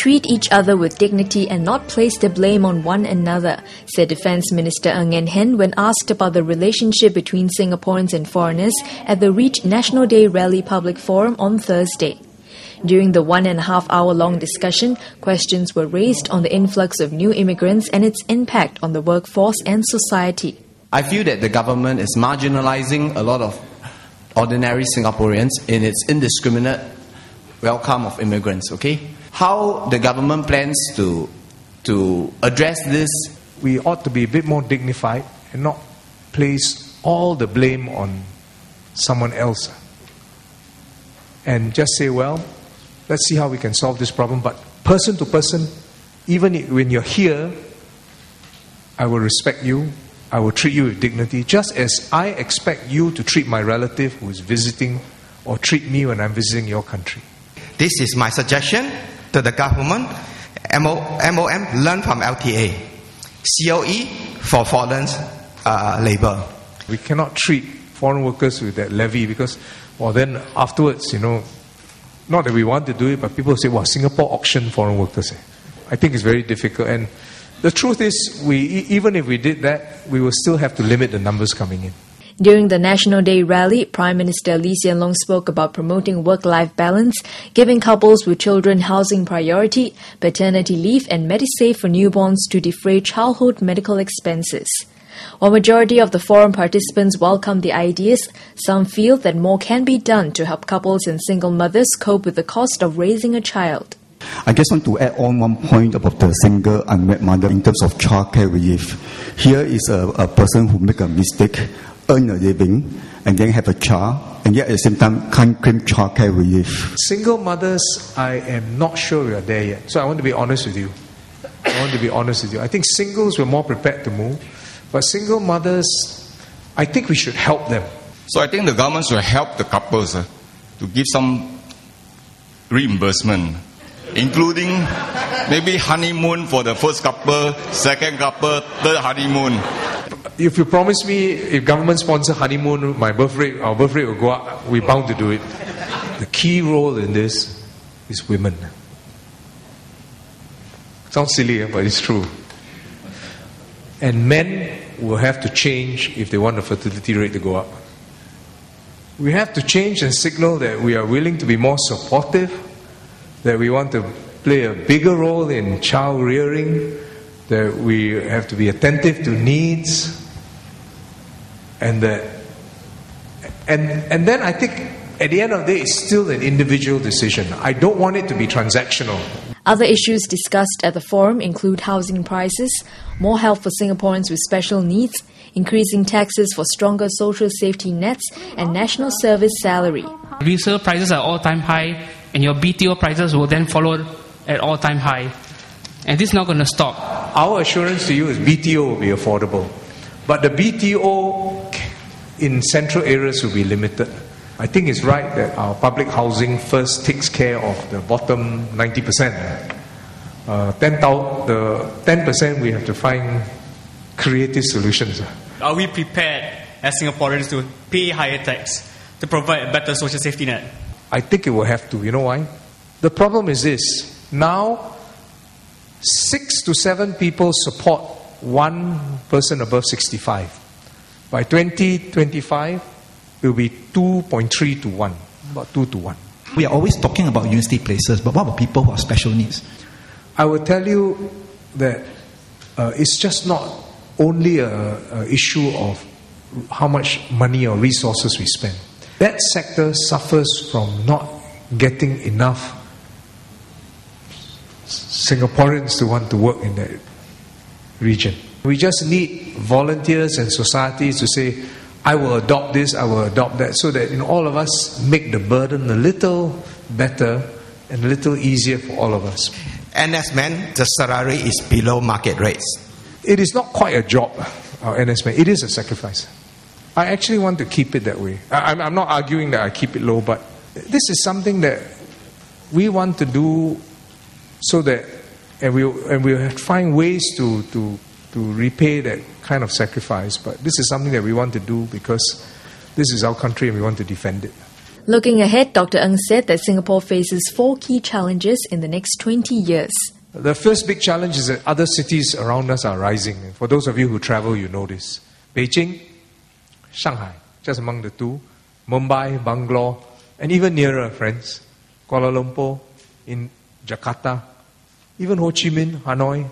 treat each other with dignity and not place the blame on one another, said Defence Minister Ng Eng Hen when asked about the relationship between Singaporeans and foreigners at the REACH National Day Rally Public Forum on Thursday. During the 1.5-hour-long discussion, questions were raised on the influx of new immigrants and its impact on the workforce and society. I feel that the government is marginalizing a lot of ordinary Singaporeans in its indiscriminate welcome of immigrants, okay? How the government plans to address this? We ought to be a bit more dignified and not place all the blame on someone else. And just say, well, let's see how we can solve this problem. But person to person, even when you're here, I will respect you. I will treat you with dignity, just as I expect you to treat my relative who is visiting or treat me when I'm visiting your country. This is my suggestion to the government. MOM, learn from LTA. COE for foreign labour. We cannot treat foreign workers with that levy because, well, then afterwards, not that we want to do it, but people say, well, Singapore auction foreign workers. I think it's very difficult. And the truth is, even if we did that, we will still have to limit the numbers coming in. During the National Day rally, Prime Minister Lee Hsien Loong spoke about promoting work-life balance, giving couples with children housing priority, paternity leave and MediSave for newborns to defray childhood medical expenses. While majority of the forum participants welcomed the ideas, some feel that more can be done to help couples and single mothers cope with the cost of raising a child. I just want to add on one point about the single unmarried mother in terms of childcare relief. Here is a person who make a mistake, earn a living, and then have a child, and yet at the same time can't claim childcare relief. Single mothers, I am not sure we are there yet. So I want to be honest with you. I think singles were more prepared to move, but single mothers, I think we should help them. So I think the government should help the couples to give some reimbursement, including maybe honeymoon for the first couple, second couple, third honeymoon. If you promise me, if government sponsor honeymoon, our birth rate will go up, we're bound to do it. The key role in this is women. Sounds silly, but it's true. And men will have to change if they want the fertility rate to go up. We have to change and signal that we are willing to be more supportive, that we want to play a bigger role in child rearing, that we have to be attentive to needs, and then I think at the end of the day it's still an individual decision. I don't want it to be transactional. Other issues discussed at the forum include housing prices, more help for Singaporeans with special needs, increasing taxes for stronger social safety nets, and national service salary. Resale prices are all-time high, and your BTO prices will then follow at all-time high. And this is not going to stop. Our assurance to you is BTO will be affordable. But the BTO in central areas will be limited. I think it's right that our public housing first takes care of the bottom 90%. The 10% we have to find creative solutions. Are we prepared as Singaporeans to pay higher tax to provide a better social safety net? I think it will have to. You know why? The problem is this. Now, 6 to 7 people support one person above 65. By 2025, it will be 2.3 to 1, about 2 to 1. We are always talking about university places, but what about people who have special needs? I will tell you that it's just not only an issue of how much money or resources we spend. That sector suffers from not getting enough Singaporeans to want to work in that region. We just need volunteers and societies to say, I will adopt this, I will adopt that, so that all of us make the burden a little better and a little easier for all of us. NS men, the salary is below market rates. It is not quite a job, our NS men. It is a sacrifice. I actually want to keep it that way. I'm not arguing that I keep it low, but this is something that we want to do so that, and we'll find ways to repay that kind of sacrifice. But this is something that we want to do because this is our country and we want to defend it. Looking ahead, Dr. Ng said that Singapore faces 4 key challenges in the next 20 years. The first big challenge is that other cities around us are rising. For those of you who travel, you know this. Beijing, Shanghai, just among the two, Mumbai, Bangalore, and even nearer, friends, Kuala Lumpur, in Jakarta, even Ho Chi Minh, Hanoi.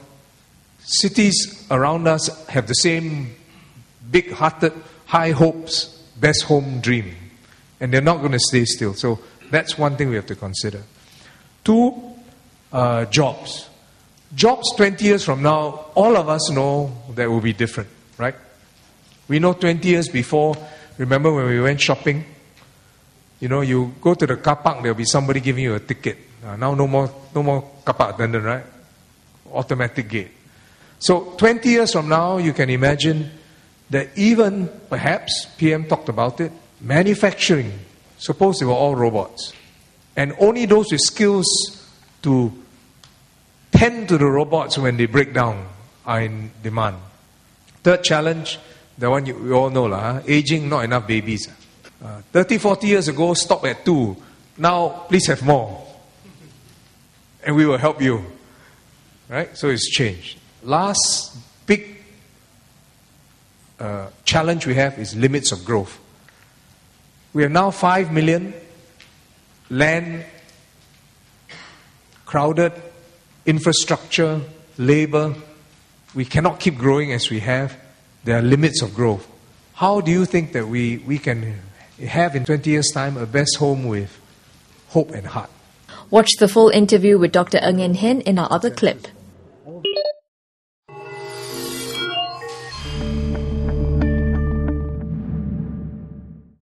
Cities around us have the same big-hearted, high hopes, best home dream. And they're not going to stay still. So that's one thing we have to consider. 2, jobs. Jobs 20 years from now, all of us know that will be different, right? We know 20 years before, remember when we went shopping? You know, you go to the car park, there'll be somebody giving you a ticket. Now no more car park attendant, right? Automatic gate. So 20 years from now, you can imagine that even, perhaps, PM talked about it, manufacturing, suppose they were all robots. And only those with skills to tend to the robots when they break down are in demand. Third challenge, the one you all know, aging, not enough babies. 30, 40 years ago, stop at 2. Now, please have more. And we will help you. Right? So it's changed. Last big challenge we have is limits of growth. We have now 5 million, land, crowded, infrastructure, labor. We cannot keep growing as we have. There are limits of growth. How do you think that we can have in 20 years' time a best home with hope and heart? Watch the full interview with Dr. Ng Eng Hen in our other clip.